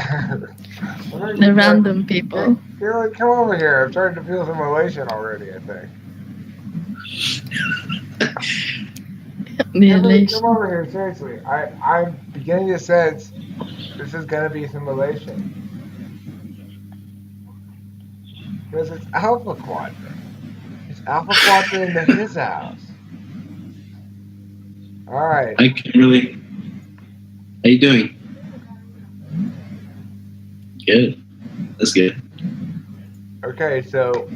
The random people. Come over here. I'm starting to feel some elation already, I think. The Come elation. over here, seriously. I'm beginning to sense this is going to be some elation. Because it's Alpha Quadra. It's Alpha Quadra into his house. Alright. I can really. How you doing? Good. That's good. Okay, so.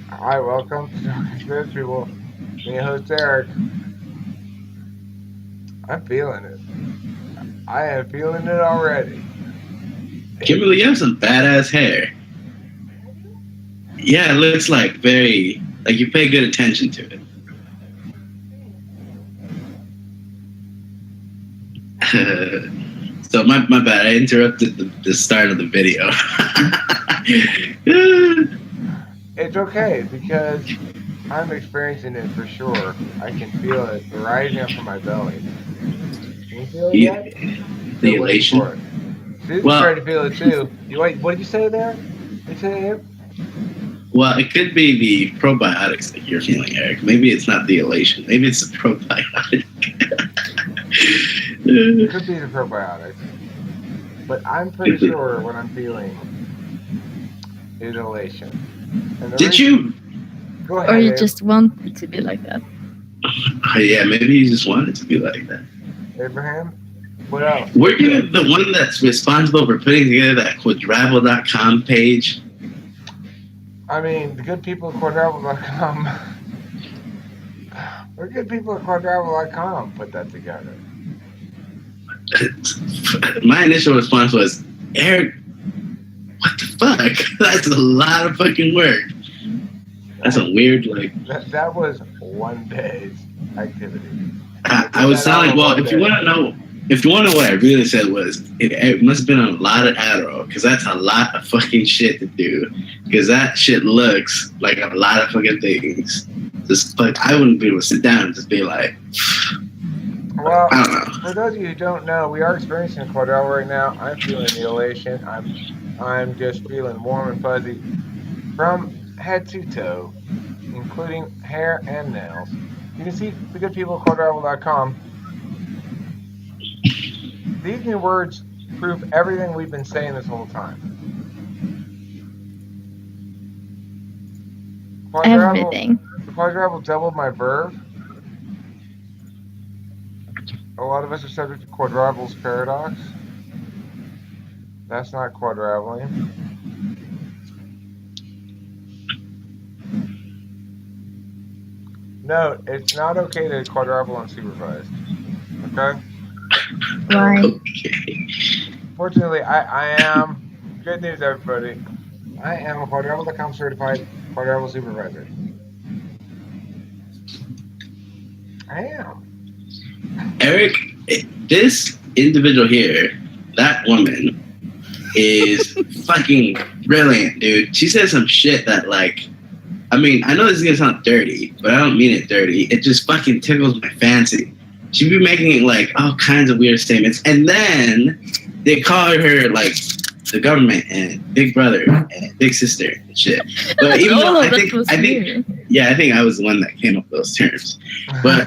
Hi, welcome to Good People. Me, host Eric. I'm feeling it. I am feeling it already. Kimberly, you have some badass hair. Yeah, it looks like very, like you pay good attention to it. So my bad, I interrupted the start of the video. It's okay, because I'm experiencing it for sure. I can feel it rising up from my belly. Can you feel it yet? The elation. Susan's trying to feel it too. What did you say there? You say it? Well, it could be the probiotics that you're feeling, Eric. Maybe it's not the elation. Maybe it's the probiotic. It could be the probiotics. But I'm pretty sure what I'm feeling is elation. Did you? Go ahead. Or you just want it to be like that? Yeah, maybe you just want it to be like that. Abraham? What else? Were you the one that's responsible for putting together that Quadrabble.com page? I mean, the good people at Quadrabble.com. The good people at Quadrabble.com put that together. My initial response was, Eric, what the fuck? That's a lot of fucking work. That's a weird, like... That was one day's activity. I was sounding, well, if you want to know what I really said was, it must have been a lot of Adderall, because that's a lot of fucking shit to do. Because that shit looks like a lot of fucking things. Just like, I wouldn't be able to sit down and just be like... Well, I don't know. For those of you who don't know, we are experiencing Quadrabble right now. I'm feeling the elation. I'm just feeling warm and fuzzy from head to toe, including hair and nails. You can see the good people at Quadrabble.com. These new words prove everything we've been saying this whole time. Everything. Quadrabble doubled my verve. A lot of us are subject to Quadrabble's paradox. That's not quadrabbling. Note, it's not okay to quadrabble unsupervised. Okay? Why? Okay. Fortunately, I am. Good news, everybody. I am a Quadrabble.com certified Quadrabble supervisor. I am. Eric, this individual here, that woman, is fucking brilliant, dude. She said some shit that, like, I mean, I know this is gonna sound dirty, but I don't mean it dirty. It just fucking tickles my fancy. She'd be making, like, all kinds of weird statements, and then they call her, like, the government and Big Brother and Big Sister and shit. But even though I think I was the one that came up with those terms. But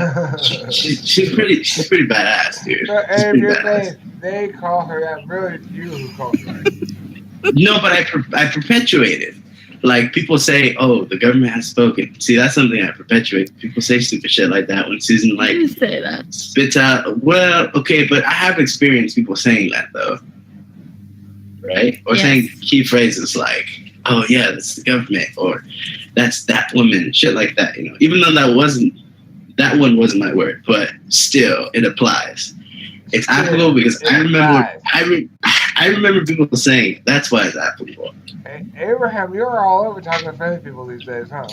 she's pretty badass, dude. But if you're saying they call her that, really, it's you who calls her that. No, but I perpetuate it. Like, people say, oh, the government has spoken. See, that's something I perpetuate. People say stupid shit like that when Susan, like, You say that. spits out. Well, okay, but I have experienced people saying that, though. Right? Or saying key phrases like, oh, yeah, that's the government, or that's that woman, shit like that, you know. Even though that one wasn't my word, but still, it applies. It's applicable because I remember people saying that's why it's applicable. Hey, Abraham, you're all over talking to friendly people these days, huh?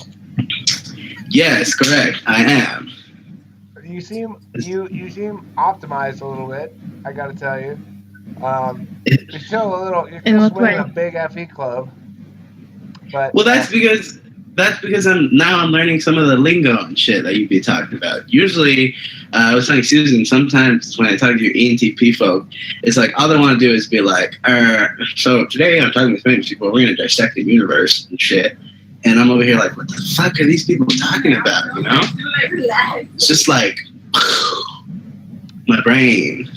Yes, correct. I am. You seem optimized a little bit. I got to tell you. You're still swinging a big FE club. But well, that's because that's because I'm learning some of the lingo and shit that you'd be talking about. Usually, I was telling Susan, sometimes when I talk to your ENTP folk, it's like all they want to do is be like, so today I'm talking with famous people, we're going to dissect the universe and shit. And I'm over here like, what the fuck are these people talking about, you know? It's just like, my brain.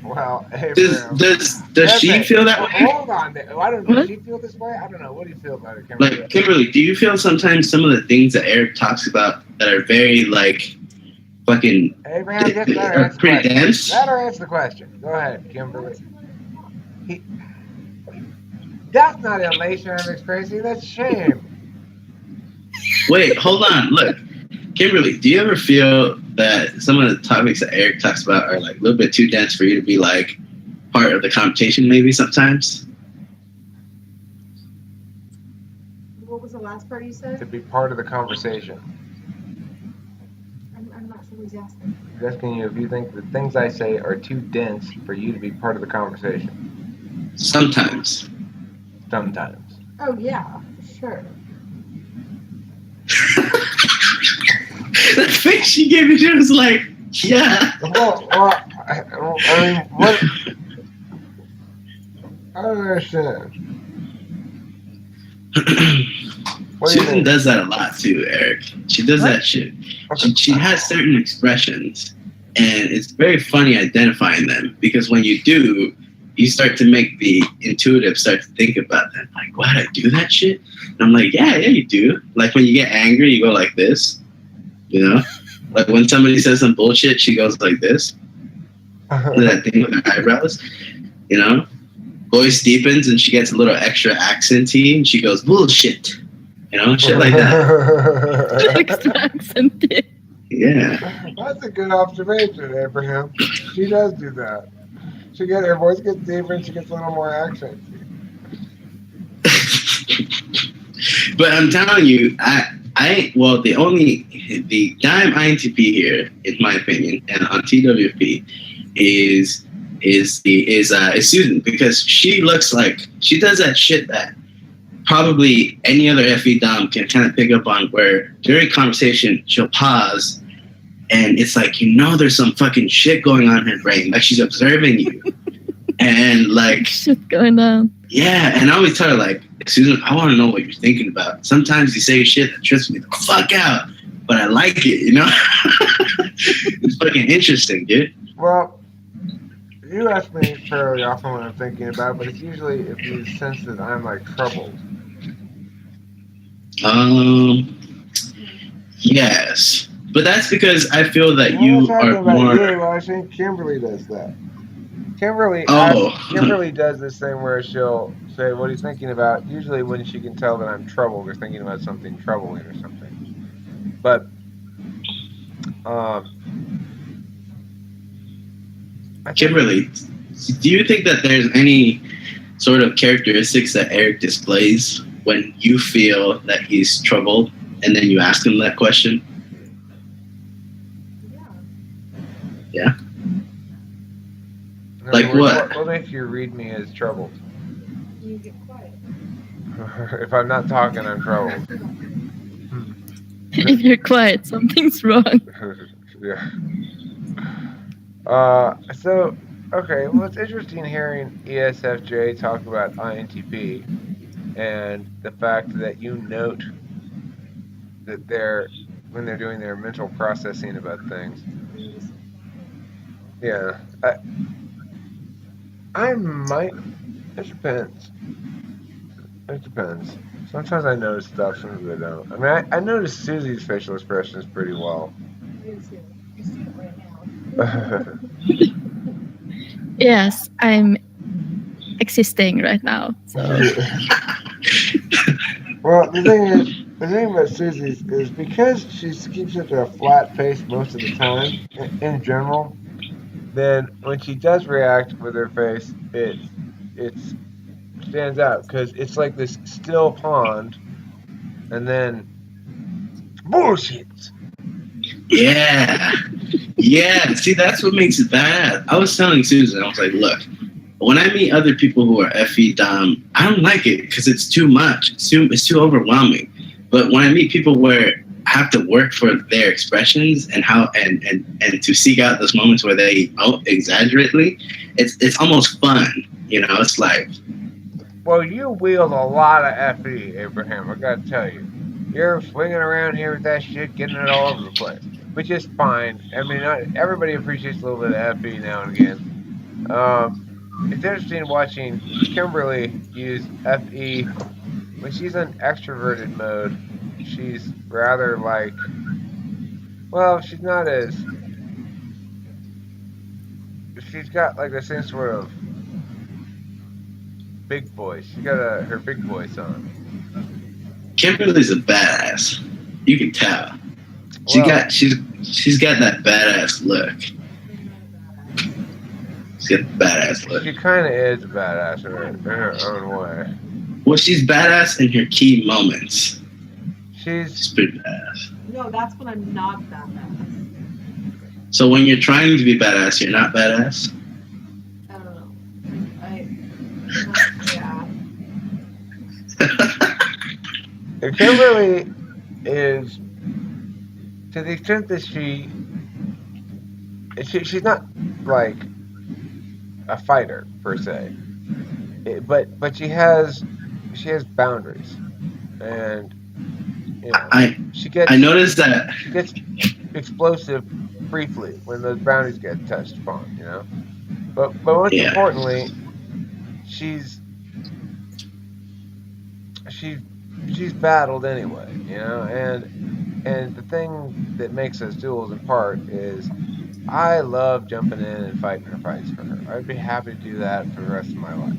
Well, hey, does she feel that way? Hold on. Does she feel this way? I don't know. What do you feel about it, Kimberly? Like, Kimberly, do you feel sometimes some of the things that Eric talks about that are very, like, fucking Abraham, just let her answer pretty the question. dense? Let her answer the question. Go ahead, Kimberly. That's not elation I'm experiencing. That's shame. Wait, hold on. Look, Kimberly, do you ever feel that some of the topics that Eric talks about are like a little bit too dense for you to be like part of the conversation maybe sometimes? What was the last part you said? To be part of the conversation. I'm not sure what he's asking. He's asking you if you think the things I say are too dense for you to be part of the conversation. Sometimes. Sometimes. Oh yeah, for sure. The face she gave me, she was like, yeah. Well, I mean, what? I don't understand. What do you Susan think? does that a lot too, Eric. She does that shit. She has certain expressions, and it's very funny identifying them because when you do, you start to make the intuitive start to think about that. Like, what, I do that shit? And I'm like, yeah, you do. Like when you get angry, you go like this, you know? Like when somebody says some bullshit, she goes like this. That thing with her eyebrows, you know? Voice deepens and she gets a little extra accenty and she goes, bullshit. You know, shit like that. Extra accent. Yeah. That's a good observation, Abraham. She does do that. Her voice gets deeper and she gets a little more accent. But I'm telling you, the dime INTP here, in my opinion, and on TWP is Susan, because she looks like she does that shit that probably any other FE dom can kind of pick up on, where during conversation she'll pause and it's like, you know, there's some fucking shit going on in her brain, like she's observing you. And like shit going on. Yeah, and I always tell her, like, Susan, I want to know what you're thinking about. Sometimes you say shit that trips me the fuck out, but I like it, you know? It's fucking interesting, dude. Well, you ask me fairly often what I'm thinking about, but it's usually if you sense that I'm like troubled. Yes. But that's because I feel that you are more... Well, I think Kimberly does that. Kimberly does this thing where she'll say, what are you thinking about? Usually when she can tell that I'm troubled or thinking about something troubling or something. But, Kimberly, do you think that there's any sort of characteristics that Eric displays when you feel that he's troubled and then you ask him that question? Yeah? Like what? What if you read me as troubled? You get quiet. If I'm not talking, I'm troubled. If you're quiet, something's wrong. Yeah. So, okay, well, it's interesting hearing ESFJ talk about INTP and the fact that you note that when they're doing their mental processing about things. Yeah. I might. It depends. It depends. Sometimes I notice stuff, sometimes I don't. I mean, I notice Susie's facial expressions pretty well. You see it right now. Yes, I'm existing right now. So Well, the thing about Susie's is because she keeps such a flat face most of the time, in general, then when she does react with her face, it stands out because it's like this still pond, and then bullshit. Yeah. Yeah. See, that's what makes it bad. I was telling Susan, I was like, look, when I meet other people who are FE dumb, I don't like it because it's too much. It's too overwhelming. But when I meet people where I have to work for their expressions and how and to seek out those moments where they exaggerately, it's almost fun. You know, it's like, Well, you wield a lot of FE, Abraham. I gotta tell you, you're swinging around here with that shit, getting it all over the place, which is fine. I mean, not everybody appreciates a little bit of FE now and again. It's interesting watching Kimberly use FE when she's in extroverted mode. She's rather like, well, she's not as. She's got like the same sort of big voice. She got her big voice on. Kimberly's a badass. You can tell. Well, She's got that badass look. She's got the badass look. she kind of is a badass in her own way. Well, she's badass in her key moments. She's She's pretty badass. No, that's when I'm not badass. So when you're trying to be badass, you're not badass? I don't know. Yeah. Kimberly is, to the extent that she's not like a fighter per se, but she has boundaries, and you know I noticed that. she gets explosive briefly when those boundaries get touched upon, you know. But most Yeah. importantly, she's battled anyway, you know, and the thing that makes us duels in part is I love jumping in and fighting her fights for her. I'd be happy to do that for the rest of my life.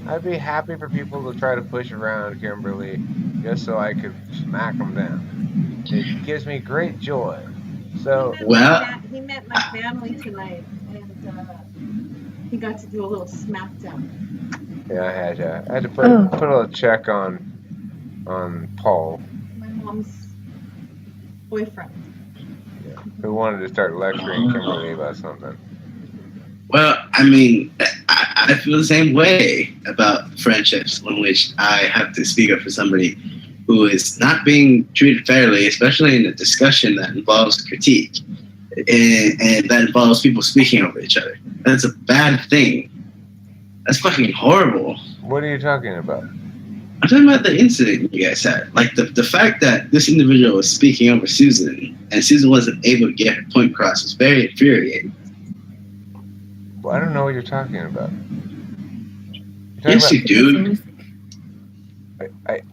I'd be happy for people to try to push around Kimberly just so I could smack them down. It gives me great joy. So He met my family tonight, and he got to do a little smackdown. yeah, I had to put a little check on Paul, My mom's boyfriend. who wanted to start lecturing Kimberly about something. Well, I mean, I feel the same way about friendships in which I have to speak up for somebody who is not being treated fairly, especially in a discussion that involves critique and that involves people speaking over each other. That's a bad thing. That's fucking horrible. What are you talking about? I'm talking about the incident you guys had. Like the fact that this individual was speaking over Susan and Susan wasn't able to get her point across was very infuriating. Well, I don't know what you're talking about. Yes, you do.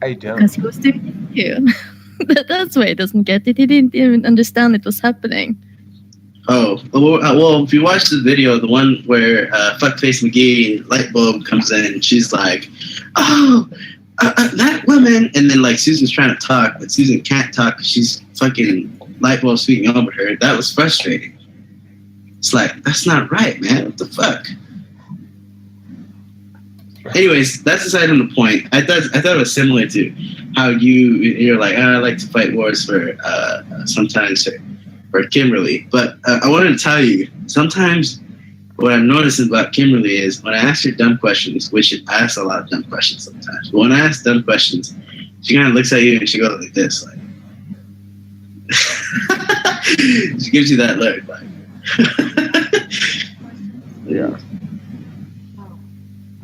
I don't. Because he was doing it too. That's why he doesn't get it. He didn't even understand it was happening. Oh, well, if you watch the video, the one where Fuckface McGee light bulb comes in, and she's like, "Oh, that woman," and then like Susan's trying to talk, but Susan can't talk because she's fucking light bulb speaking over her. That was frustrating. It's like, that's not right, man. What the fuck? Anyways, that's aside from the point. I thought it was similar to how you're like, I like to fight wars for sometimes for Kimberly, but I wanted to tell you sometimes what I'm noticing about Kimberly is when I ask her dumb questions, which I ask a lot of dumb questions sometimes. But when I ask dumb questions, she kind of looks at you and she goes like this, like she gives you that look, like. Yeah.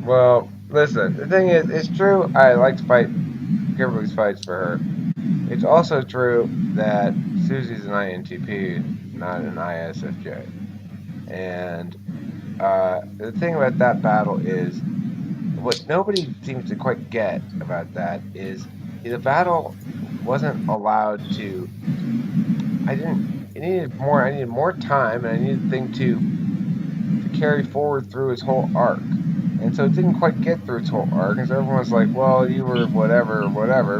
Well, listen, the thing is, it's true I like to fight Kimberly's fights for her. It's also true that Susie's an INTP, not an ISFJ. And the thing about that battle is, what nobody seems to quite get about that is the battle wasn't allowed to. I needed more time, and I needed the thing to carry forward through its whole arc. And so it didn't quite get through its whole arc, and so everyone was like, well, you were whatever,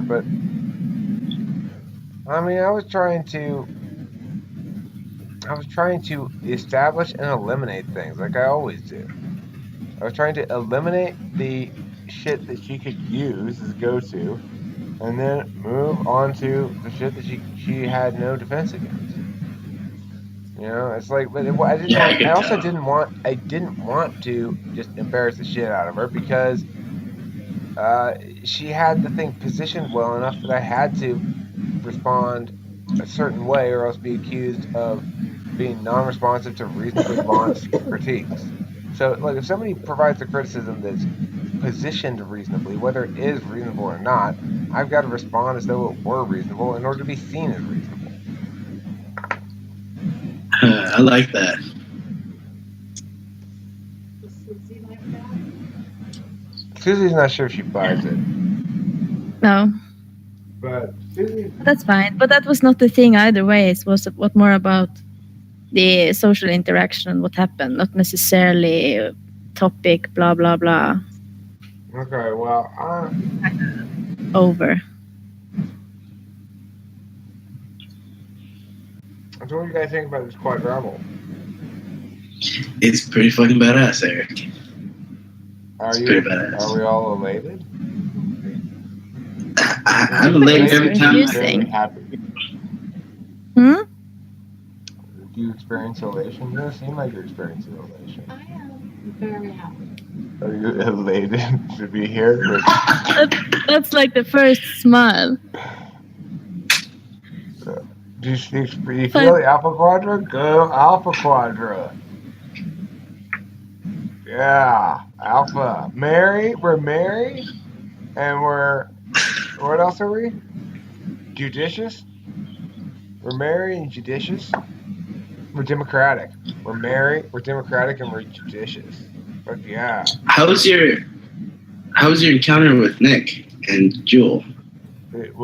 but I mean, I was trying to establish and eliminate things like I always do. I was trying to eliminate the shit that she could use as a go-to, and then move on to the shit that she had no defense against. You know, it's like, but I didn't. Yeah, I Want, could I also tell. didn't want. I didn't want to just embarrass the shit out of her because she had the thing positioned well enough that I had to respond a certain way, or else be accused of being non-responsive to reasonably launched critiques. So, like, if somebody provides a criticism that's positioned reasonably, whether it is reasonable or not, I've got to respond as though it were reasonable in order to be seen as reasonable. I like that. Was Susie like that? Susie's not sure if she buys it, No, but Susie. that's fine. But that was not the thing either way. It was what more about the social interaction, what happened, not necessarily topic, blah, blah, blah, Okay, well, over. so what do you guys think about this Quadrabble? It's pretty fucking badass, Eric. Are It's you? pretty badass. Are we all elated? I'm elated every time. Confusing. Happy. Hmm? Do you experience elation? You don't seem like you're experiencing elation. I am very happy. Are you elated to be here? That's like the first smile. Do you feel the Alpha Quadra? Go Alpha Quadra. Yeah, Alpha. Mary, we're Mary, and we're, what else are we? Judicious. We're Mary and judicious. We're democratic. We're Mary, we're democratic, and we're judicious. Fuck yeah. How was your encounter with Nick and Jewel? It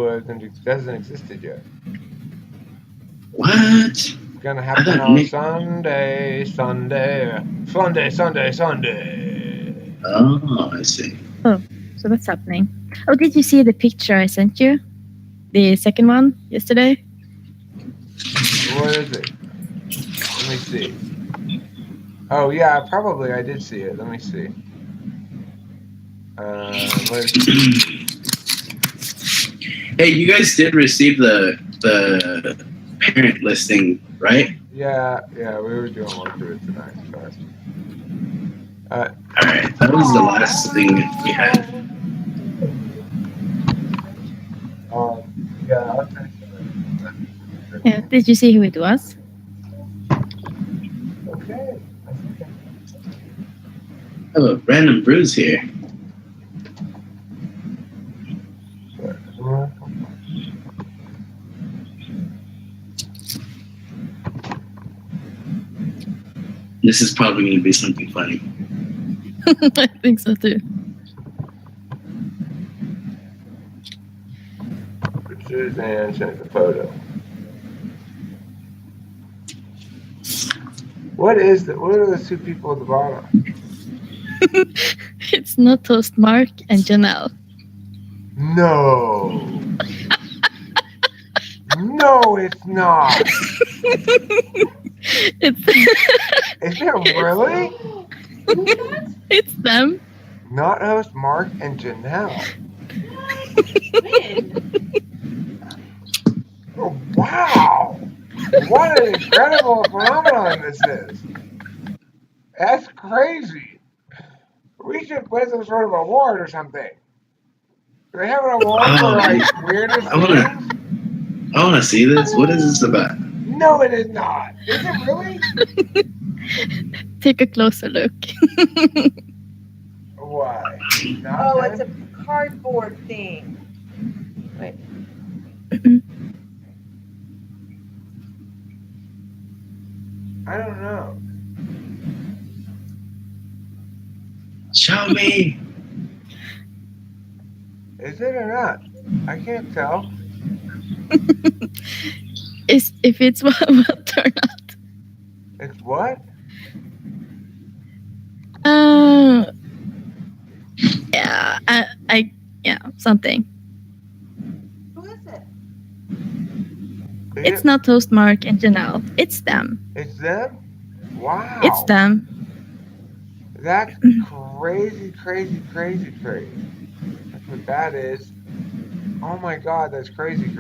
doesn't existed yet. What? It's gonna happen on Sunday. Oh, I see. Oh, so that's happening. Oh, did you see the picture I sent you? The second one yesterday? What is it? Let me see. Oh yeah, probably I did see it. Let me see. Hey, you guys did receive the parent listing, right? Yeah, we were doing one through it tonight. Sorry. Alright, that was the last thing we had. Yeah, I'll finish it. Yeah. Did you see who it was? Okay. I have a random bruise here. This is probably going to be something funny. I think so too. Suzanne sent the photo. What are those two people at the bottom? It's not Toast Mark and Janelle. No. No, it's not. It's Is it really? it's them. Not host Mark and Janelle. Oh, wow. What an incredible phenomenon this is. That's crazy. We should play some sort of award or something. Do they have an award for like weirdest things? I want to see this. What is this about? No, it is not. Is it really? Take a closer look. Why? Oh, it's a cardboard thing. Wait. I don't know. Show me. Is it or not? I can't tell. If it's what or not. It's what? Yeah, yeah, something. Who is it? It's not Toast Mark and Janelle. It's them. It's them? Wow. It's them. That's crazy. That's what that is. Oh my god, that's crazy.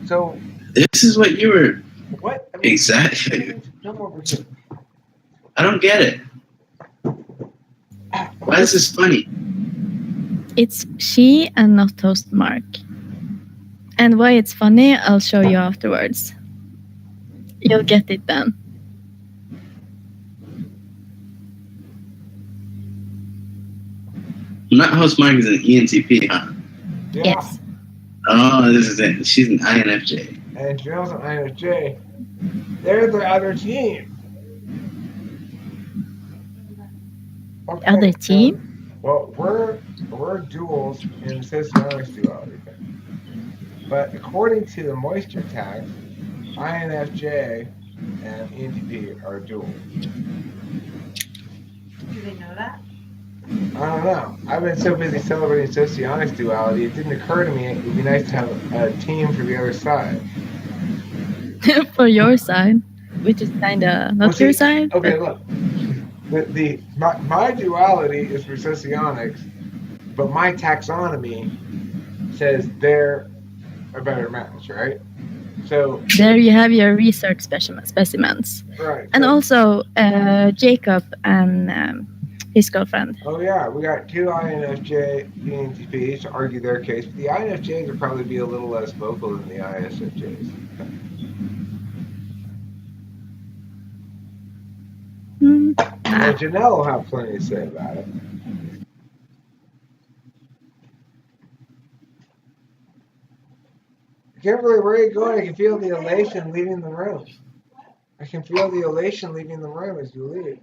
So This is what you were. what Exactly. Come over here. I don't get it. Why is this funny? It's she and not host Mark. And why it's funny, I'll show you afterwards. You'll get it then. Not host Mark is an ENTP, huh? Yeah. Yes. Oh, this is it. She's an INFJ. And Jill's an INFJ. They're the other team. Okay, Other team? Well, we're duals in Socionics duality. But according to the moisture tax, INFJ and ENTP are dual. Do they know that? I don't know. I've been so busy celebrating Socionics duality, it didn't occur to me it would be nice to have a team for the other side. For your side, which is kinda not Well, your see, side. Okay, but- look. My duality is for Socionics, but my taxonomy says they're a better match, right? So There you have your research specimens. right. And so- also Jacob and his girlfriend. Oh yeah, we got two INFJ ENTPs to argue their case, but the INFJs would probably be a little less vocal than the ISFJs. Hmm. And Janelle will have plenty to say about it. Kimberly, where are you going? I can feel the elation leaving the room. I can feel the elation leaving the room as you leave.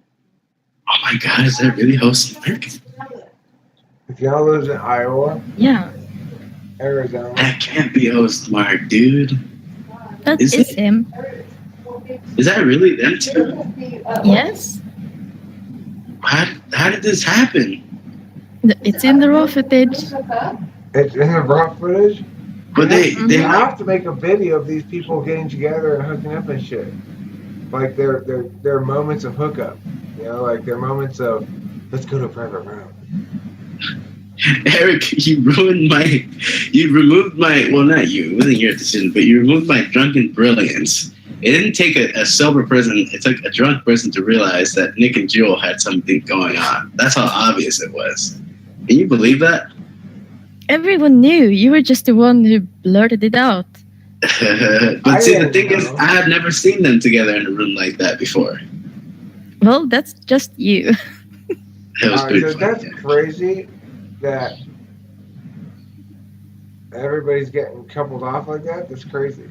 Oh my God, is that really host Mark? If y'all lives in Iowa, Yeah, Arizona, That can't be host Mark, dude. that Is is it? him. Is that really them two? Yes, How did this happen? It's in the raw footage. it's in the raw footage. But They they have to make a video of these people getting together and hooking up and shit. Like their moments of hookup. You know, like their moments of let's go to a private room. Eric, you removed my, well, not you, it wasn't your decision, but you removed my drunken brilliance. It didn't take a sober person, it took a drunk person to realize that Nick and Jewel had something going on. That's how obvious it was. Can you believe that? Everyone knew. You were just the one who blurted it out. But see, the didn't thing is, know. I had never seen them together in a room like that before. Well, that's just you. It was pretty So funny. that's crazy that everybody's getting coupled off like that. That's crazy.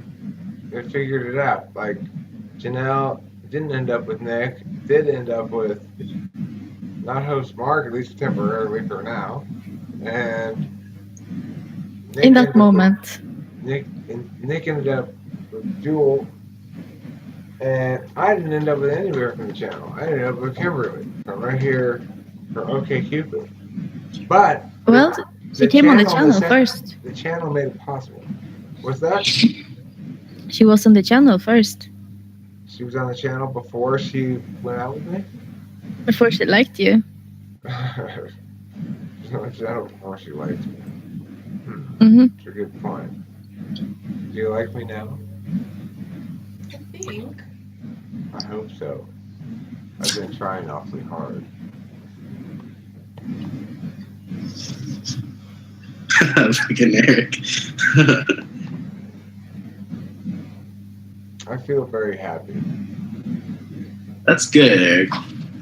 They figured it out. Like Janelle didn't end up with Nick, did end up with not host Mark, at least temporarily for now. And Nick In ended that up moment. with Nick ended up with Jewel. And I didn't end up with anywhere from the channel. I ended up with Kimberly from right here for OkCupid. But Well, she came on the channel was- first. The channel made it possible. What's that? She was on the channel first. She was on the channel before she went out with me? Before she liked you. She was on the channel before she liked me. Mm-hmm. That's a good point. Do you like me now? I think. I hope so. I've been trying awfully hard. Fucking Eric. I feel very happy. That's good, Eric.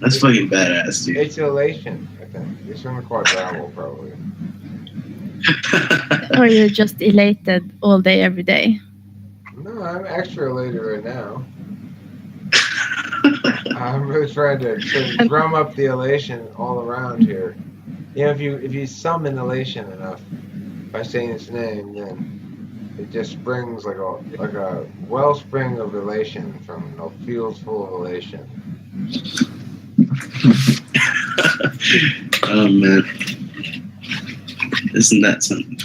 That's fucking badass, dude. It's elation, I think. It's from the Quadrabble, probably. Or you're just elated all day, every day. No, I'm extra elated right now. I'm really trying to drum up the elation all around here. You know, if you summon elation enough by saying its name, then it just springs like a wellspring of elation from fields full of elation. Oh man, isn't that something?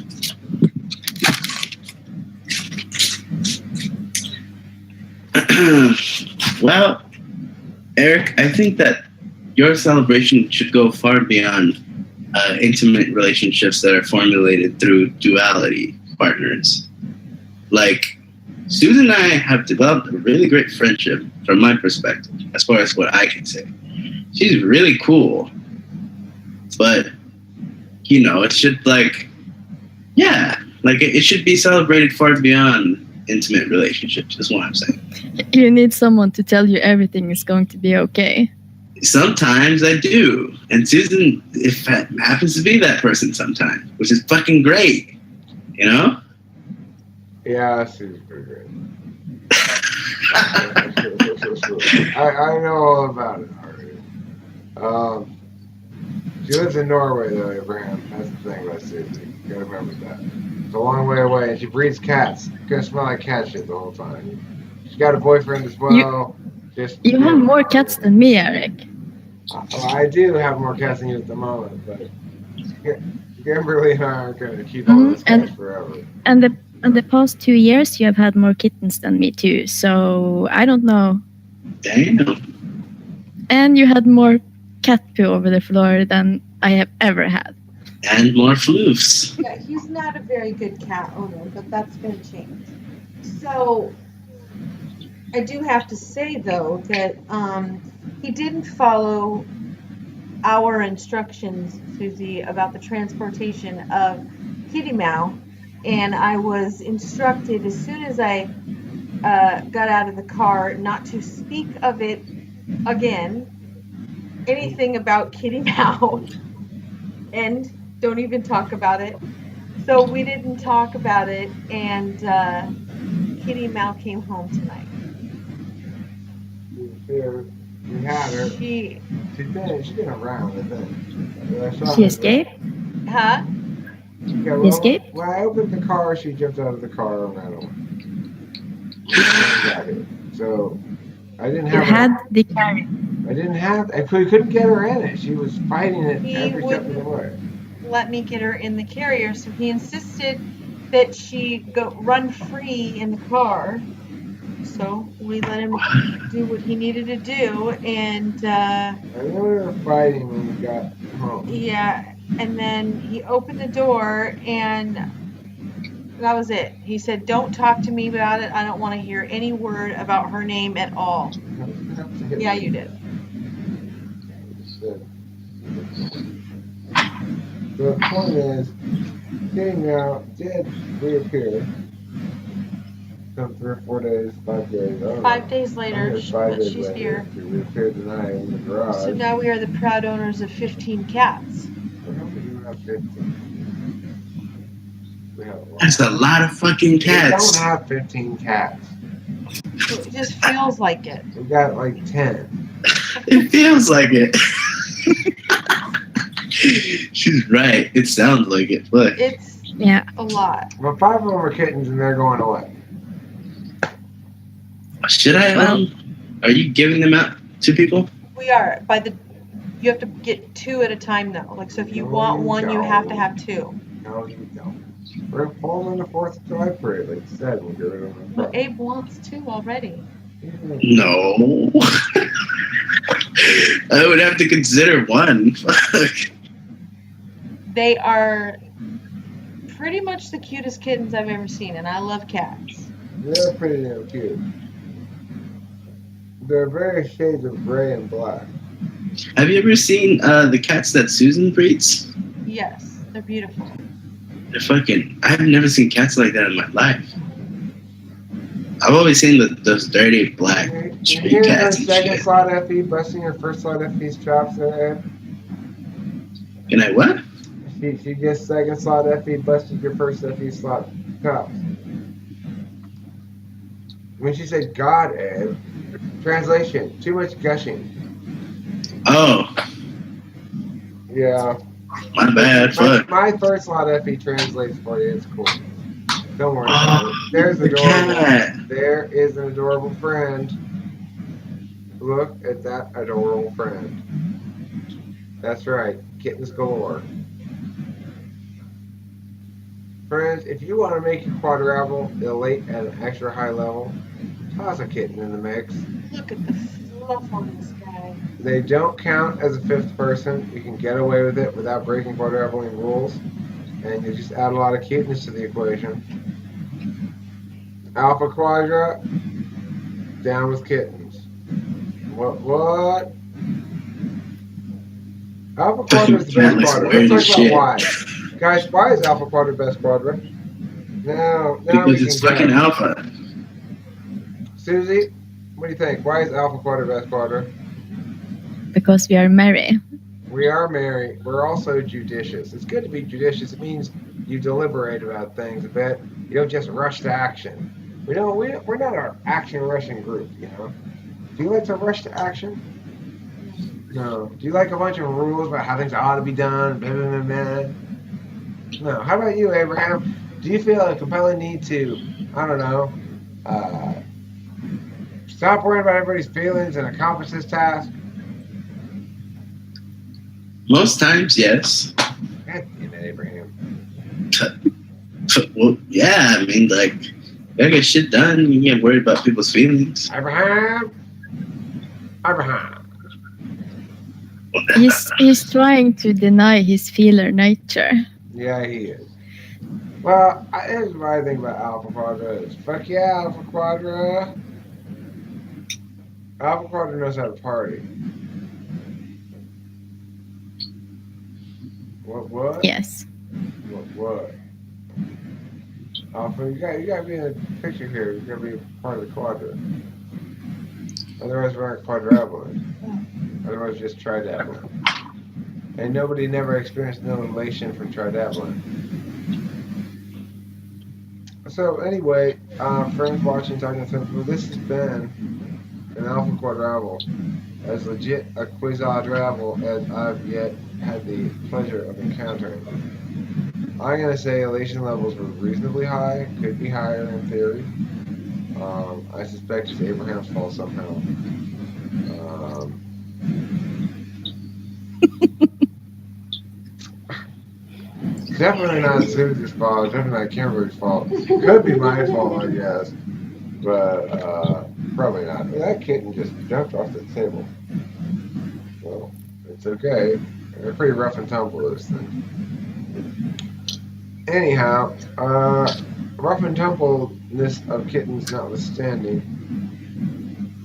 Well, Eric, I think that your celebration should go far beyond intimate relationships that are formulated through duality partners. Like, Susan and I have developed a really great friendship from my perspective, as far as what I can say. She's really cool, but it should it should be celebrated far beyond intimate relationships. That's what I'm saying. You need someone to tell you everything is going to be okay. Sometimes I do, and Susan happens to be that person sometimes, which is fucking great. Yeah, she's pretty great. I know all about it already. She lives in Norway, though, Abraham. That's the thing about Susan. You gotta remember that. It's a long way away, and she breeds cats. It's gonna smell like cat shit the whole time. She's got a boyfriend as well. You have more cats than me, Eric. I do have more cats than you at the moment, but Kimberly and I aren't gonna keep all those cats forever. And the past 2 years, you have had more kittens than me too. So I don't know. Damn. And you had more cat poo over the floor than I have ever had. And more floofs. Yeah, he's not a very good cat owner, but that's going to change. So, I do have to say, though, that he didn't follow our instructions, Susie, about the transportation of Kitty Meow. And I was instructed as soon as I got out of the car not to speak of it again. Anything about Kitty Meow, and don't even talk about it. So we didn't talk about it, and Kitty Meow came home tonight. We had her. She's been around, I think. She escaped? Huh? Yeah, She escaped? When I opened the car, she jumped out of the car and ran away. So I didn't have. You had the carrier. I didn't have. I couldn't get her in it. She was fighting it every step of the way. Let me get her in the carrier, so he insisted that she run free in the car. So we let him do what he needed to do, and I know we were fighting when we got home. Yeah, and then he opened the door, and that was it. He said, "Don't talk to me about it. I don't want to hear any word about her name at all." Yeah, you did. The point is, Kitty Meow did reappear. Some 3 or 4 days, 5 days. I don't know. 5 days later, but she's later. here. She reappeared tonight in the garage. So now we are the proud owners of 15 cats. I don't think we have 15. We have a lot. That's a lot of fucking cats. We don't have 15 cats. It just feels like it. We got like 10. It feels like it. She's right. It sounds like it. Look. It's a lot. Well, 5 of them are kittens and they're going away. Should I? Are you giving them out to people? We are. You have to get 2 at a time, though. Like, so if you want one, you have to have 2. No, you don't. We're going to pull them in the 4th of July parade, like you said. We'll get rid of them. Well, Abe wants 2 already. No. I would have to consider one. They are pretty much the cutest kittens I've ever seen, and I love cats. They're pretty damn cute. They're various shades of gray and black. Have you ever seen the cats that Susan breeds? Yes, they're beautiful. They're fucking... I've never seen cats like that in my life. I've always seen those dirty black street Here's cats her and second shit. slot FE busting her first slot FE's chops there. And I what? She gets second slot FE busted your first FE slot chops. When she said God, Ed, translation, too much gushing. Oh. Yeah. My bad. Fuck. My first slot FE translates for you. It's cool. Don't worry about it. There's the cat. There is an adorable friend. Look at that adorable friend. That's right. Kittens galore. Friends, if you want to make your Quadrabble elate at an extra high level, toss a kitten in the mix. Look at the fluff on this guy. They don't count as a 5th person. You can get away with it without breaking Quadrabbling rules. And you just add a lot of cuteness to the equation. Alpha Quadra, down with kittens. What? Alpha Quadra is the best Cat looks quadra. Let's weird talk as about shit. why. Guys, why is Alpha Quadra the best quadra? Now we Because can it's fucking go. alpha. Susie, what do you think? Why is Alpha Quadra the best quadra? Because we are merry. We are merry. We're also judicious. It's good to be judicious. It means you deliberate about things a bit. You don't just rush to action. We're not an action rushing group, you know. Do you like to rush to action? No. Do you like a bunch of rules about how things ought to be done? Blah, blah, blah, blah? No. How about you, Abraham? Do you feel a compelling need to, I don't know, stop worrying about everybody's feelings and accomplish this task? Most times, yes. God damn it, Abraham. Well, yeah, I mean, like, gotta get shit done. You can't worry about people's feelings. Abraham. He's trying to deny his feeler nature. Yeah, he is. Well, here's what I think about Alpha Quadra is. Fuck yeah, Alpha Quadra. Alpha Quadra knows how to party. What? Yes. What? Alpha, you gotta be in the picture here. You gotta be part of the quadra. Otherwise, we're not quadrabbling. Otherwise, just tridabbling. And nobody never experienced no elation from tridabbling. So anyway, friends watching, talking to well, this has been an Alpha Quadrabble, as legit a quadruple as I've yet had the pleasure of encountering. I'm gonna say elation levels were reasonably high, could be higher in theory. I suspect it's Abraham's fault somehow. Definitely not Susie's fault. Definitely not Kimberly's fault. Could be my fault, I guess, but probably not. That kitten just jumped off the table. Well, it's okay. They're pretty rough and tumble, those things. Anyhow, rough and tumbleness of kittens notwithstanding.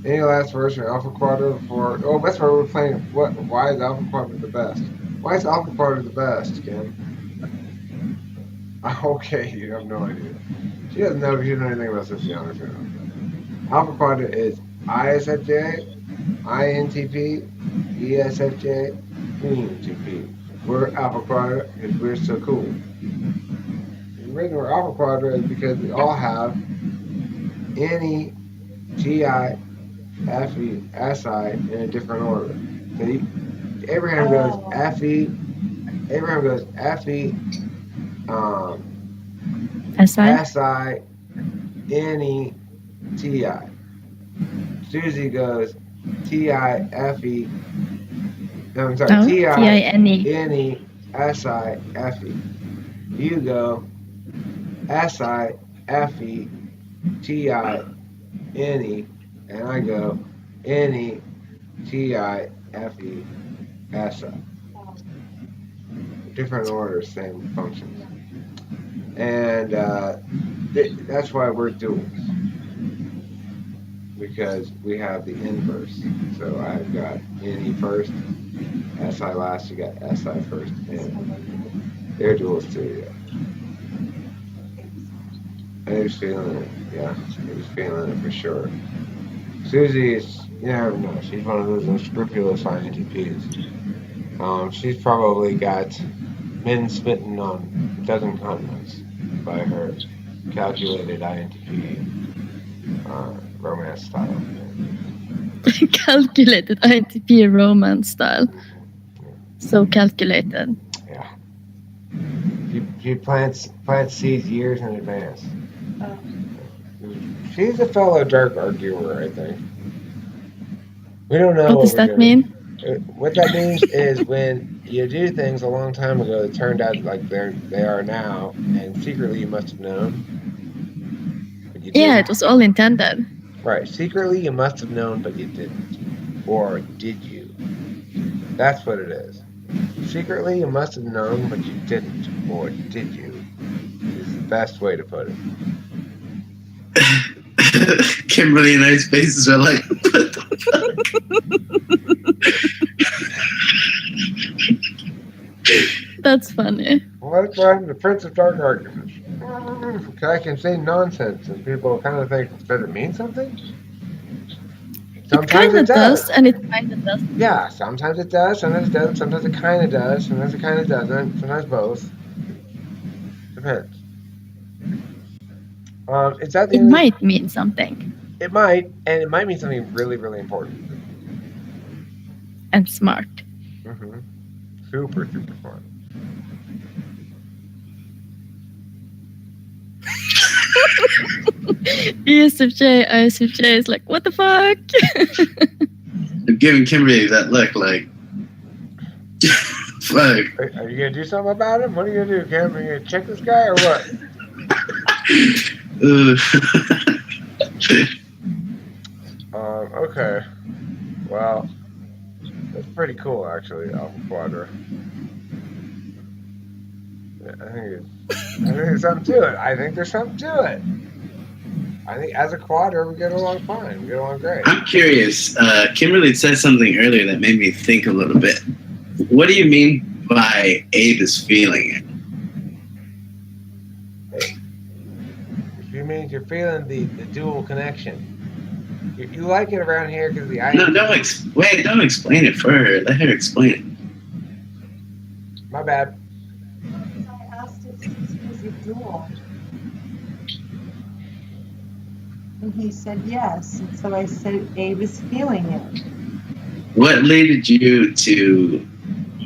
Any last words from Alpha Quadra before? Oh, that's why we're playing. Why is Alpha Quadra the best? Why is Alpha Quadra the best, Kim? Okay, you have no idea. She doesn't know if you know anything about Socionics. Alpha Quadra is ISFJ, INTP, ESFJ, ENTP. We're Alpha Quadra because we're so cool. The reason we're Alpha Quadra is because we all have NE, GI, FE, SI in a different order. So Abraham goes FE, SI, NE, TI. Susie goes TI, FE. No, I'm sorry, TI, NE, SI, FE. You go SI, FE, TI, NE, and I go NE, TI, FE, SI. Different orders, same functions. And that's why we're duals. Because we have the inverse. So I've got NE first, SI last, you got SI first, and they're duals too, yeah. And he was feeling it, yeah. He was feeling it for sure. Susie is, you never know, she's one of those unscrupulous INTPs. She's probably got men smitten on a dozen continents by her calculated INTP romance style. Calculated INTP romance style. So calculated. Yeah. She plants seeds years in advance. She's a fellow dark arguer, I think. We don't know what does that mean? What that means is when you do things a long time ago that turned out like they are now, and secretly you must have known. But you didn't. It was all intended. Right. Secretly you must have known, but you didn't. Or did you? That's what it is. Secretly you must have known, but you didn't. Or did you? Is the best way to put it. Kimberly and I's faces are like, what the That's funny. What happened to Prince of Dark Arts? I can say nonsense, and people kind of think, does it mean something? It Sometimes kind it of does. does, and it kind of doesn't. Yeah, sometimes it does, sometimes it doesn't, sometimes it kind of does, sometimes it kind of doesn't, sometimes both. Depends. Is that the It end of might mean something. It might, and it might mean something really, really important. And smart. Mm-hmm. Super, super smart. ISFJ is like, what the fuck? I'm giving Kimberly that look like, fuck. Are you gonna do something about him? What are you gonna do, Cam? Are you gonna check this guy or what? Okay. Well, that's pretty cool, actually, Alpha Quadra. Yeah, I think there's something to it. I think there's something to it. I think as a quadra, we get along fine. We get along great. I'm curious. Kimberly said something earlier that made me think a little bit. What do you mean by Abe is feeling it? If you mean you're feeling the dual connection. You like it around here because the No, don't explain it for her. Let her explain it. My bad. I asked if this was a duel. And he said yes. And so I said Abe is feeling it. What led you to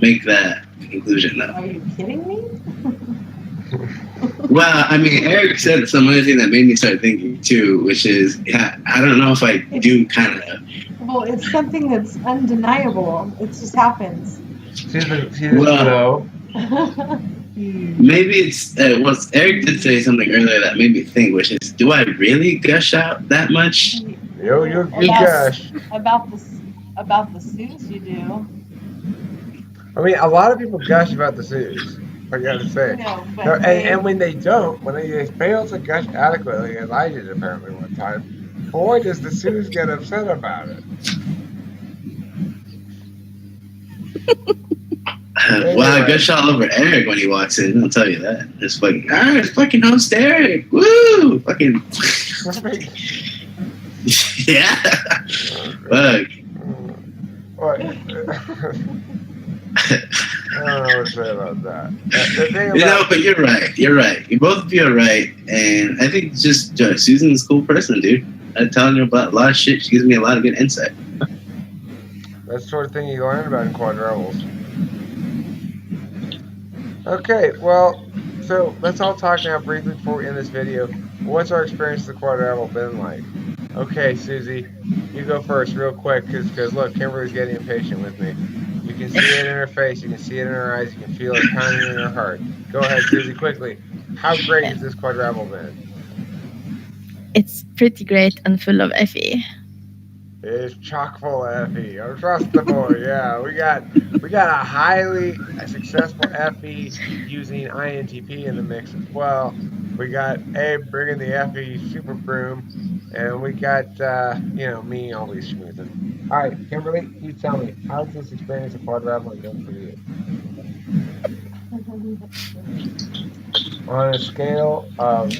make that conclusion, though? Are you kidding me? Well, I mean, Eric said some other thing that made me start thinking too, which is, yeah, I don't know if I do kind of. Well, it's something that's undeniable. It just happens. Well, maybe it's Eric did say something earlier that made me think, which is, do I really gush out that much? Yo, you gush. About the suits you do. I mean, a lot of people gush about the suits. I gotta say. No, but and when they don't, when they fail to gush adequately, as I did apparently one time, boy, does the Suze get upset about it. Well, I gush all over Eric when he walks in. I'll tell you that. It's fucking host Eric. Woo! Fucking. Yeah. Fuck. What? I don't know what to say about that. But you're right. You're right. You both of you are right. And I think just Susan's a cool person, dude. I'm telling her about a lot of shit. She gives me a lot of good insight. That's the sort of thing you learn about in Quadrabbles. Okay, well, so let's all talk now briefly before we end this video. What's our experience with the Quadrabble been like? Okay, Susie, you go first real quick, because look, Kimberly's getting impatient with me. You can see it in her face, you can see it in her eyes, you can feel it pounding in her heart. Go ahead, Susie, quickly. How great has this Quadrabble been? It's pretty great and full of FE. It's chock full of FE. Trust the boy. Yeah, we got a highly successful FE using INTP in the mix as well. We got Abe bringing the FE super broom, and we got me always schmoozing. All right, Kimberly, you tell me, how's this experience of Quadrabble going for you? On a scale of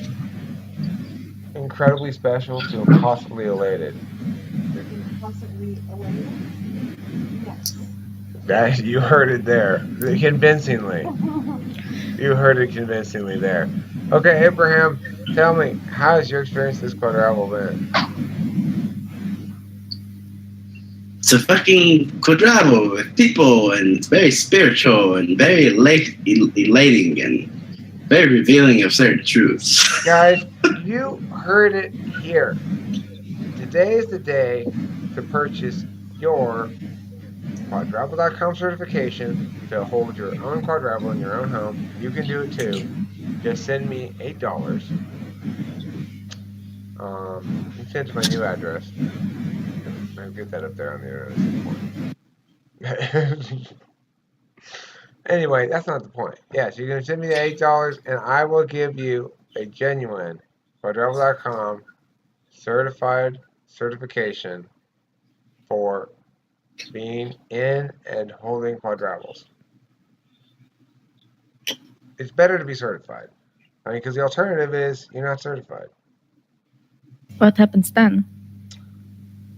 incredibly special to impossibly elated. Possibly elated? Yes. You heard it there. Convincingly. You heard it convincingly there. Okay, Abraham, tell me, how's your experience with this Quadrabble been? It's a fucking Quadrabble with people, and it's very spiritual and very elating and very revealing of certain truths. Guys, you heard it here. Today is the day to purchase your Quadrabble.com certification to hold your own Quadrabble in your own home. You can do it too. Just send me $8. You send to my new address. I'll get that up there on the internet. Anyway, that's not the point. Yeah, so you're going to send me the $8 and I will give you a genuine Quadrabble.com certification for being in and holding quadrabbles. It's better to be certified. I mean, because the alternative is you're not certified. What happens then?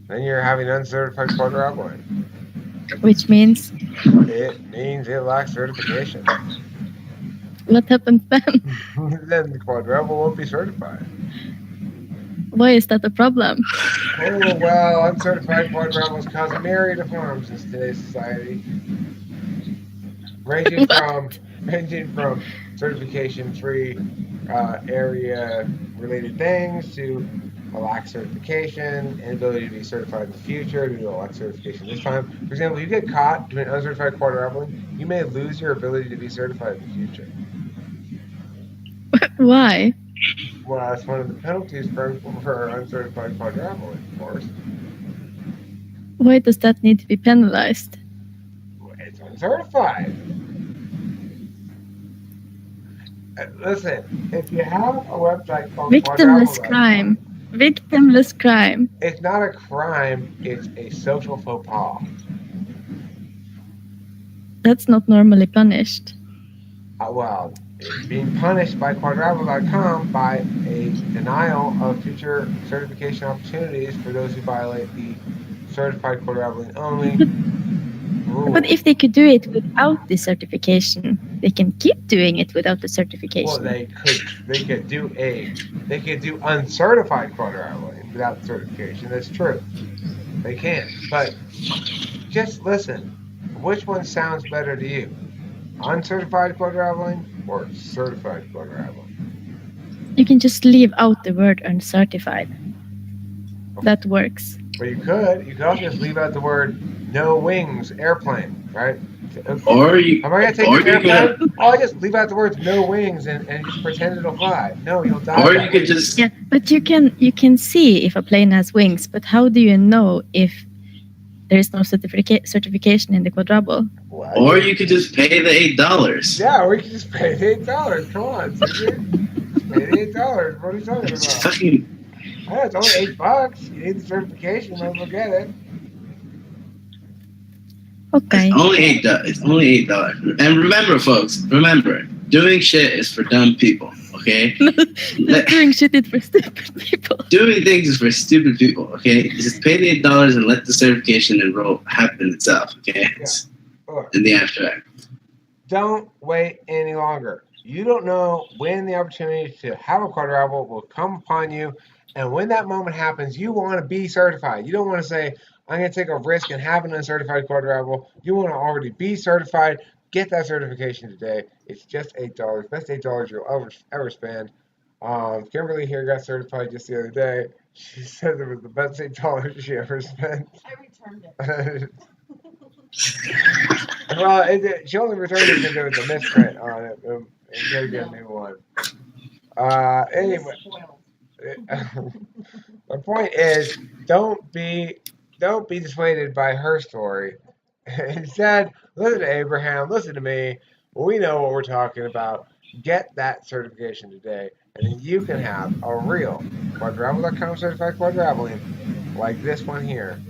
Then you're having uncertified quadrabbling. Which means It means it lacks certification. what happens then? Then the quadrabble won't be certified. Why is that a problem? Oh, well, uncertified quadrabbles cause myriad of harms in today's society. Ranging from certification-free area-related things to a lack certification, inability to be certified in the future due to a lack certification this time. For example, if you get caught doing uncertified quadrabbling, you may lose your ability to be certified in the future. Why? Well, that's one of the penalties for uncertified quadrabbling, of course. Why does that need to be penalized? It's uncertified. Listen, if you have a website called Victimless quadrabble.com, crime. Victimless crime. it's not a crime, it's a social faux pas. That's not normally punished. Well, it's being punished by quadrabble.com by a denial of future certification opportunities for those who violate the certified quadrabbling only rule. But if they could do it without the certification, they can keep doing it without the certification. Well, they could do uncertified quadrabbling without certification. That's true. They can. But just listen. Which one sounds better to you? Uncertified quadrabbling or certified quadrabbling? You can just leave out the word uncertified. That works. But you could also just leave out the word no wings airplane, right? Or you, Am I gonna take or this you could, airplane? Oh, I just leave out the words no wings and just pretend it'll fly. No, you'll die. or that you could way. just, Yeah, but you can see if a plane has wings, but how do you know if there is no certification in the quadrabble? Well, or you could just pay the $8. Yeah, we can just pay the $8. Come on, Caesar. Just pay the $8. What are you talking It's about? fucking, Oh, it's only $8. You need the certification, might as well get it. Okay. it's only $8. It's only $8. And remember, folks, doing shit is for dumb people. Okay. Doing shit is for stupid people. Doing things is for stupid people. Okay. Just pay the $8 and let the certification enroll happen itself. Okay. Look, In the abstract. don't wait any longer. You don't know when the opportunity to have a quadrabble will come upon you. And when that moment happens, you want to be certified. You don't want to say, I'm going to take a risk and have an uncertified quadrabble. You want to already be certified. Get that certification today. It's just $8. Best $8 you'll ever spend. Kimberly here got certified just the other day. She said it was the best $8 she ever spent. I returned it. Well, she only returned it because there was a misprint on it. And you gotta get a new one. Anyway, my point is, don't be dissuaded by her story. Instead, listen to Abraham. Listen to me. We know what we're talking about. Get that certification today, and then you can have a real quadrabble.com certified quadrabbling like this one here.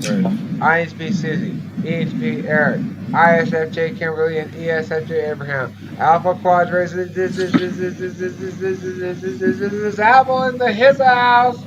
ISP Susie, EHP Eric, ISFJ Kimberly, and ESFJ Abraham. Alpha Quadra is Apple in the his house.